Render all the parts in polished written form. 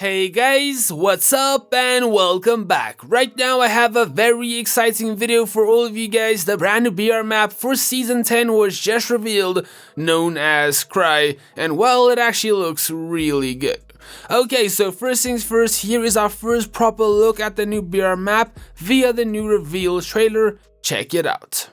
Hey guys, what's up and welcome back. Right now I have a very exciting video for all of you guys. The brand new BR map for Season 10 was just revealed, known as Cry, and well, it actually looks really good. Okay, so first things first, here is our first proper look at the new BR map via the new reveal trailer. Check it out.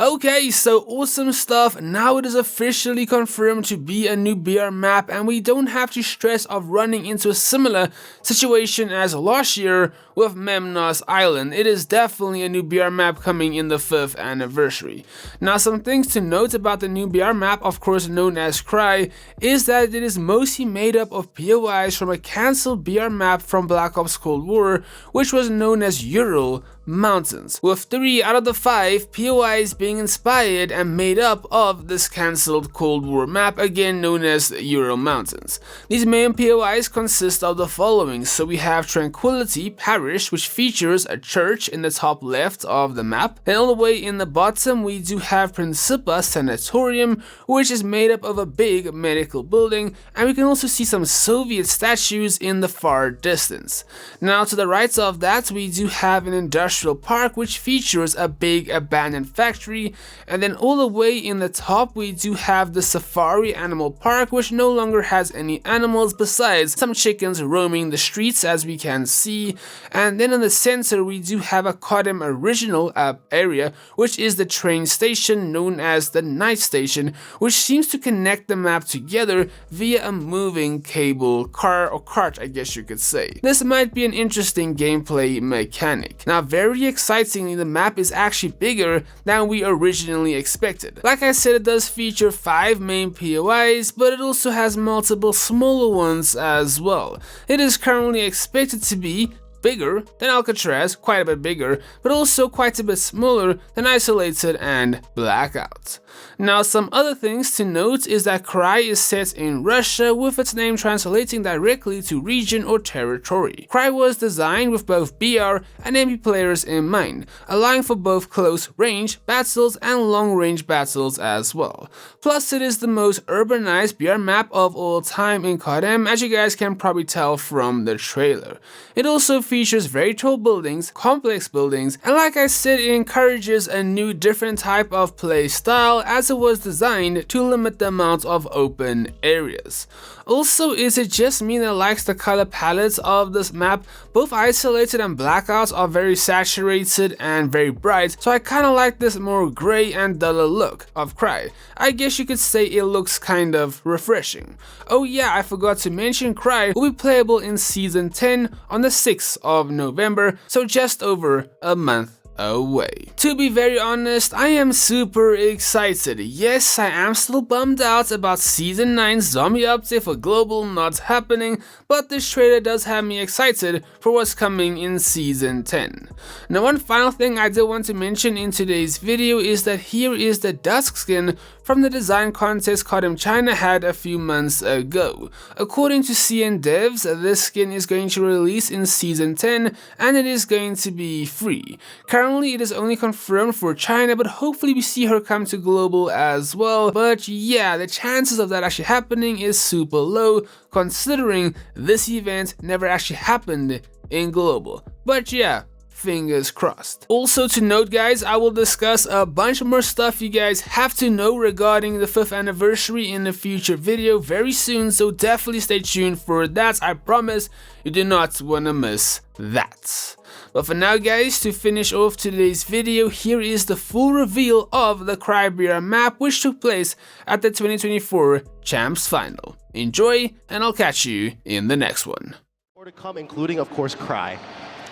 Okay, so awesome stuff. Now it is officially confirmed to be a new BR map, and we don't have to stress of running into a similar situation as last year with Memnos Island. It is definitely a new BR map coming in the 5th anniversary. Now, some things to note about the new BR map, of course known as Cry, is that it is mostly made up of POIs from a cancelled BR map from Black Ops Cold War, which was known as Ural Mountains, with 3 out of the 5 POIs being inspired and made up of this cancelled Cold War map, again known as Ural Mountains. These main POIs consist of the following. So we have Tranquility Parish, which features a church in the top left of the map. Then all the way in the bottom we do have Principa Sanatorium, which is made up of a big medical building, and we can also see some Soviet statues in the far distance. Now to the right of that we do have an industrial park which features a big abandoned factory, and then all the way in the top we do have the Safari Animal Park, which no longer has any animals besides some chickens roaming the streets, as we can see. And then in the center we do have a Codm original area, which is the train station known as the Night Station, which seems to connect the map together via a moving cable car, or cart I guess you could say. This might be an interesting gameplay mechanic. Now very excitingly, the map is actually bigger than we originally expected. Like I said, it does feature 5 main POIs, but it also has multiple smaller ones as well. It is currently expected to be bigger than Alcatraz, quite a bit bigger, but also quite a bit smaller than Isolated and Blackout. Now, some other things to note is that Cry is set in Russia, with its name translating directly to region or territory. Cry was designed with both BR and MP players in mind, allowing for both close range battles and long range battles as well. Plus, it is the most urbanized BR map of all time in Codm, as you guys can probably tell from the trailer. It also features very tall buildings, complex buildings, and like I said, it encourages a new different type of play style, as it was designed to limit the amount of open areas. Also, is it just me that likes the color palettes of this map? Both Isolated and Blackout are very saturated and very bright, so I kinda like this more grey and duller look of Cry. I guess you could say it looks kind of refreshing. Oh yeah, I forgot to mention Cry will be playable in Season 10 on the 6th of November, so just over a month away. To be very honest, I am super excited. Yes, I am still bummed out about Season 9's zombie update for Global not happening, but this trailer does have me excited for what's coming in Season 10. Now, one final thing I did want to mention in today's video is that here is the Dusk skin from the design contest Codm China had a few months ago. According to CN Devs, this skin is going to release in Season 10 and it is going to be free. Currently it is only confirmed for China, but hopefully we see her come to Global as well. But yeah, the chances of that actually happening is super low, considering this event never actually happened in Global. But yeah, fingers crossed. Also to note guys, I will discuss a bunch more stuff you guys have to know regarding the 5th anniversary in a future video very soon, so definitely stay tuned for that. I promise you do not want to miss that. But for now guys, to finish off today's video, here is the full reveal of the Cry BR map, which took place at the 2024 Champs Final. Enjoy, and I'll catch you in the next one. More to come, including of course Cry.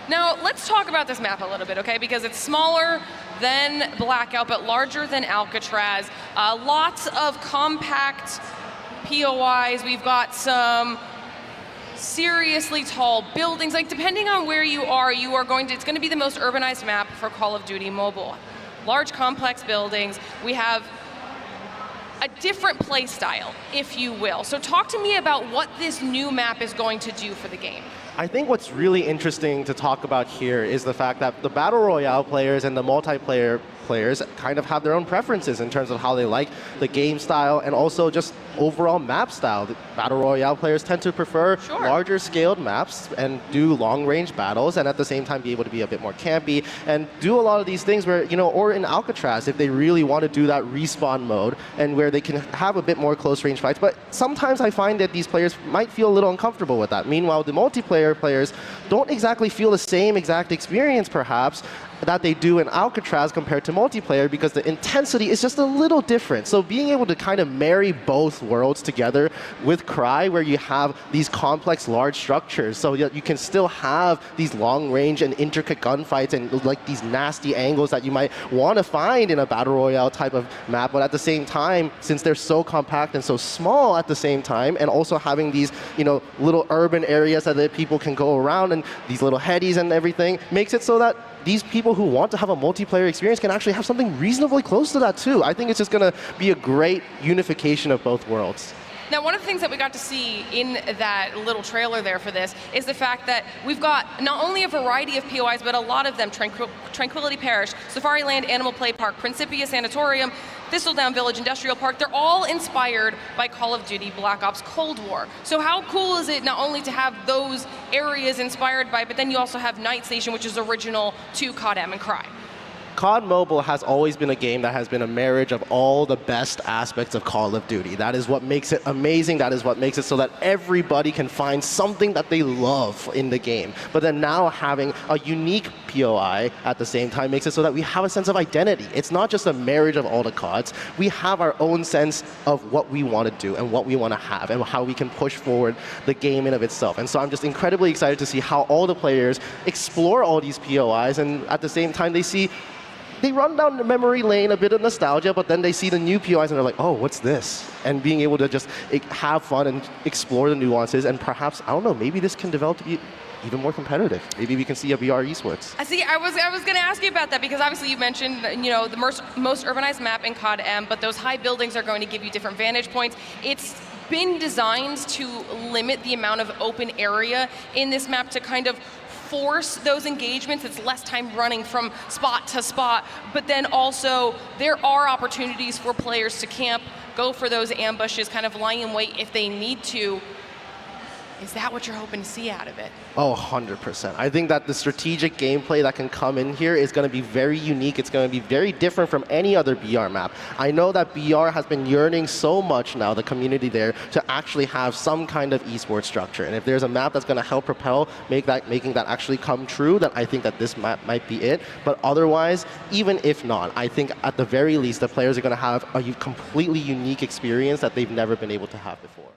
Now, let's talk about this map a little bit, okay? Because it's smaller than Blackout, but larger than Alcatraz. Lots of compact POIs. We've got some seriously tall buildings. Like, depending on where you are it's going to be the most urbanized map for Call of Duty Mobile. Large, complex buildings. We have a different play style, if you will. So talk to me about what this new map is going to do for the game. I think what's really interesting to talk about here is the fact that the Battle Royale players and the multiplayer players kind of have their own preferences in terms of how they like the game style and also just overall map style. The Battle Royale players tend to prefer larger scaled maps and do long range battles, and at the same time be able to be a bit more campy and do a lot of these things where, or in Alcatraz, if they really want to do that respawn mode and where they can have a bit more close range fights. But sometimes I find that these players might feel a little uncomfortable with that. Meanwhile, the multiplayer players don't exactly feel the same exact experience, perhaps, that they do in Alcatraz compared to multiplayer, because the intensity is just a little different. So being able to kind of marry both worlds together with Cry, where you have these complex, large structures, so that you can still have these long-range and intricate gunfights and like these nasty angles that you might want to find in a Battle Royale type of map, but at the same time, since they're so compact and so small at the same time, and also having these, little urban areas that people can go around and these little headies and everything, makes it so that these people who want to have a multiplayer experience can actually have something reasonably close to that too. I think it's just going to be a great unification of both worlds. Now, one of the things that we got to see in that little trailer there for this is the fact that we've got not only a variety of POIs, but a lot of them, Tranquility Parish, Safari Land, Animal Play Park, Principia Sanatorium, Thistledown Village Industrial Park, they're all inspired by Call of Duty Black Ops Cold War. So how cool is it not only to have those areas inspired by, but then you also have Night Station, which is original to Codm and Cry. COD Mobile has always been a game that has been a marriage of all the best aspects of Call of Duty. That is what makes it amazing. That is what makes it so that everybody can find something that they love in the game. But then now having a unique POI at the same time makes it so that we have a sense of identity. It's not just a marriage of all the CODs. We have our own sense of what we want to do and what we want to have and how we can push forward the game in of itself. And so I'm just incredibly excited to see how all the players explore all these POIs, and at the same time they run down the memory lane, a bit of nostalgia, but then they see the new POIs and they're like, oh, what's this? And being able to just have fun and explore the nuances, and perhaps, I don't know, maybe this can develop to be even more competitive. Maybe we can see a VR esports. I was going to ask you about that, because obviously you mentioned, the most urbanized map in COD M, but those high buildings are going to give you different vantage points. It's been designed to limit the amount of open area in this map to kind of force those engagements. It's less time running from spot to spot, but then also there are opportunities for players to camp, go for those ambushes, kind of lie in wait if they need to. Is that what you're hoping to see out of it? Oh, 100%. I think that the strategic gameplay that can come in here is going to be very unique. It's going to be very different from any other BR map. I know that BR has been yearning so much now, the community there, to actually have some kind of esports structure. And if there's a map that's going to help propel, making that actually come true, then I think that this map might be it. But otherwise, even if not, I think at the very least, the players are going to have a completely unique experience that they've never been able to have before.